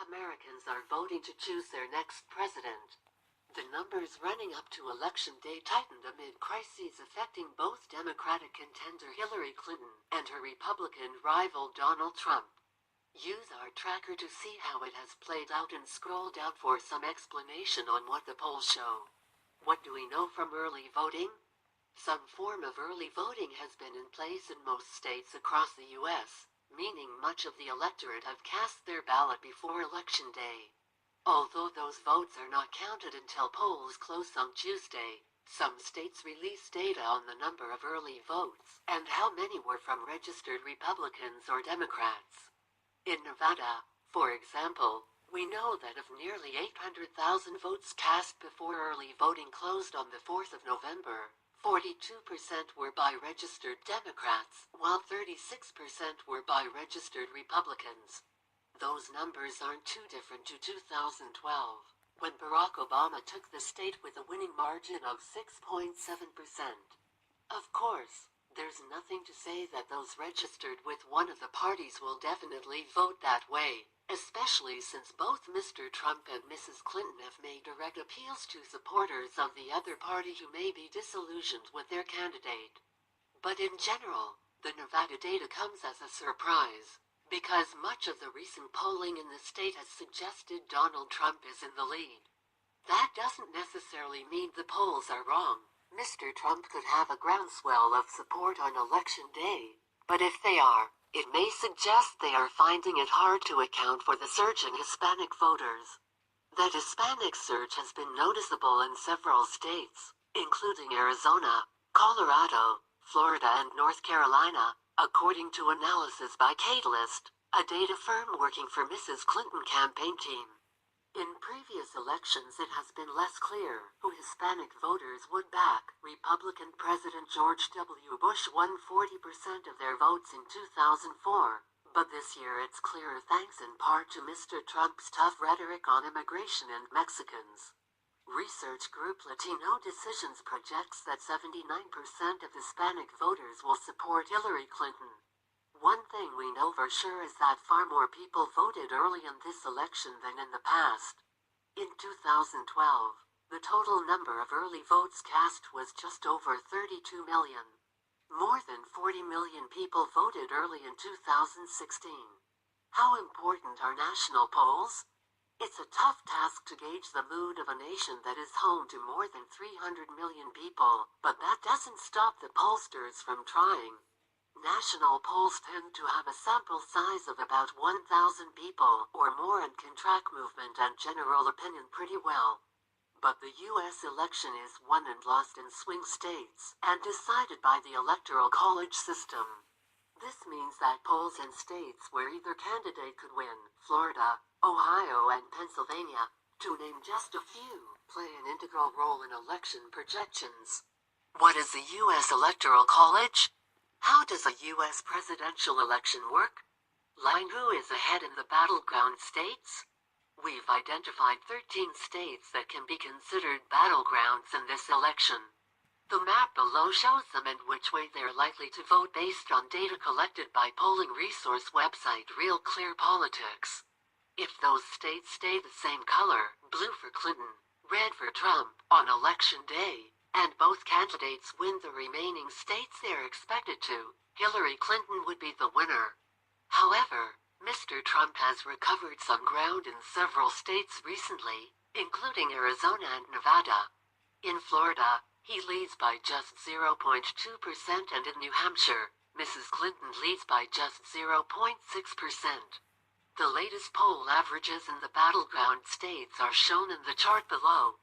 Americans are voting to choose their next president. The numbers running up to Election Day tightened amid crises affecting both Democratic contender Hillary Clinton and her Republican rival Donald Trump. Use our tracker to see how it has played out and scroll down for some explanation on what the polls show. What do we know from early voting? Some form of early voting has been in place in most states across the U.S., meaning much of the electorate have cast their ballot before Election Day. Although those votes are not counted until polls close on Tuesday, some states release data on the number of early votes and how many were from registered Republicans or Democrats. In Nevada, for example, we know that of nearly 800,000 votes cast before early voting closed on the 4th of November, 42% were by registered Democrats, while 36% were by registered Republicans. Those numbers aren't too different to 2012, when Barack Obama took the state with a winning margin of 6.7%. Of course, there's nothing to say that those registered with one of the parties will definitely vote that way, especially since both Mr. Trump and Mrs. Clinton have made direct appeals to supporters of the other party who may be disillusioned with their candidate. But in general, the Nevada data comes as a surprise, because much of the recent polling in the state has suggested Donald Trump is in the lead. That doesn't necessarily mean the polls are wrong. Mr. Trump could have a groundswell of support on Election Day, but if they are, it may suggest they are finding it hard to account for the surge in Hispanic voters. That Hispanic surge has been noticeable in several states, including Arizona, Colorado, Florida and North Carolina, according to analysis by Catalyst, a data firm working for Mrs. Clinton campaign team. In previous elections it has been less clear who Hispanic voters would back. Republican President George W. Bush won 40% of their votes in 2004, but this year it's clearer thanks in part to Mr. Trump's tough rhetoric on immigration and Mexicans. Research group Latino Decisions projects that 79% of Hispanic voters will support Hillary Clinton. One thing we know for sure is that far more people voted early in this election than in the past. In 2012, the total number of early votes cast was just over 32 million. More than 40 million people voted early in 2016. How important are national polls? It's a tough task to gauge the mood of a nation that is home to more than 300 million people, but that doesn't stop the pollsters from trying. National polls tend to have a sample size of about 1,000 people or more and can track movement and general opinion pretty well. But the U.S. election is won and lost in swing states and decided by the Electoral College system. This means that polls in states where either candidate could win, Florida, Ohio and Pennsylvania, to name just a few, play an integral role in election projections. What is the U.S. Electoral College? How does a U.S. presidential election work? Line who is ahead in the battleground states? We've identified 13 states that can be considered battlegrounds in this election. The map below shows them and which way they're likely to vote based on data collected by polling resource website Real Clear Politics. If those states stay the same color, blue for Clinton, red for Trump, on Election Day, and both candidates win the remaining states they're expected to, Hillary Clinton would be the winner. However, Mr. Trump has recovered some ground in several states recently, including Arizona and Nevada. In Florida, he leads by just 0.2% and in New Hampshire, Mrs. Clinton leads by just 0.6%. The latest poll averages in the battleground states are shown in the chart below.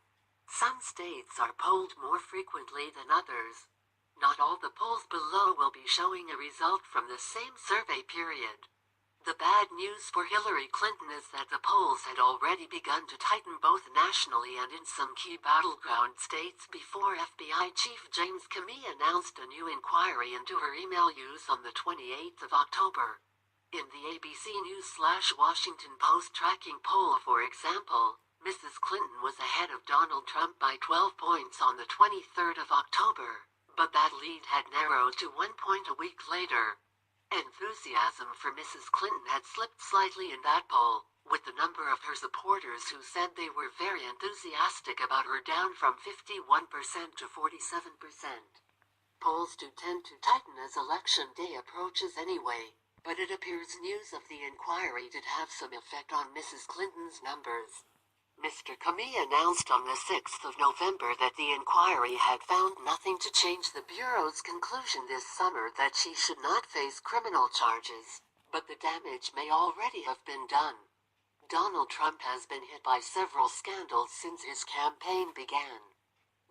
Some states are polled more frequently than others. Not all the polls below will be showing a result from the same survey period. The bad news for Hillary Clinton is that the polls had already begun to tighten both nationally and in some key battleground states before FBI Chief James Comey announced a new inquiry into her email use on the 28th of October. In the ABC News/Washington Post tracking poll, for example, Mrs. Clinton was ahead of Donald Trump by 12 points on the 23rd of October, but that lead had narrowed to 1 point a week later. Enthusiasm for Mrs. Clinton had slipped slightly in that poll, with the number of her supporters who said they were very enthusiastic about her down from 51% to 47%. Polls do tend to tighten as election day approaches anyway, but it appears news of the inquiry did have some effect on Mrs. Clinton's numbers. Mr. Comey announced on the 6th of November that the inquiry had found nothing to change the Bureau's conclusion this summer that she should not face criminal charges, but the damage may already have been done. Donald Trump has been hit by several scandals since his campaign began.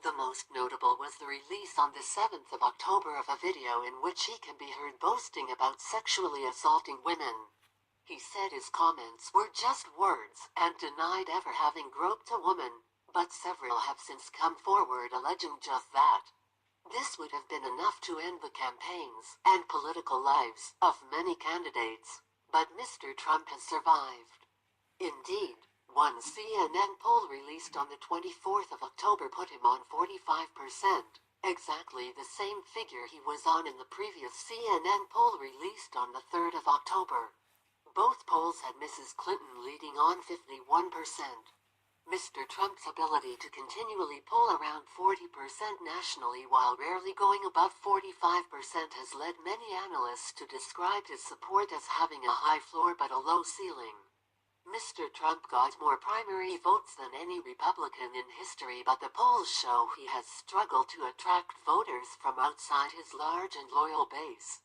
The most notable was the release on the 7th of October of a video in which he can be heard boasting about sexually assaulting women. He said his comments were just words and denied ever having groped a woman, but several have since come forward alleging just that. This would have been enough to end the campaigns and political lives of many candidates, but Mr. Trump has survived. Indeed, one CNN poll released on the 24th of October put him on 45%, exactly the same figure he was on in the previous CNN poll released on the 3rd of October. Both polls had Mrs. Clinton leading on 51%. Mr. Trump's ability to continually poll around 40% nationally while rarely going above 45% has led many analysts to describe his support as having a high floor but a low ceiling. Mr. Trump got more primary votes than any Republican in history, but the polls show he has struggled to attract voters from outside his large and loyal base.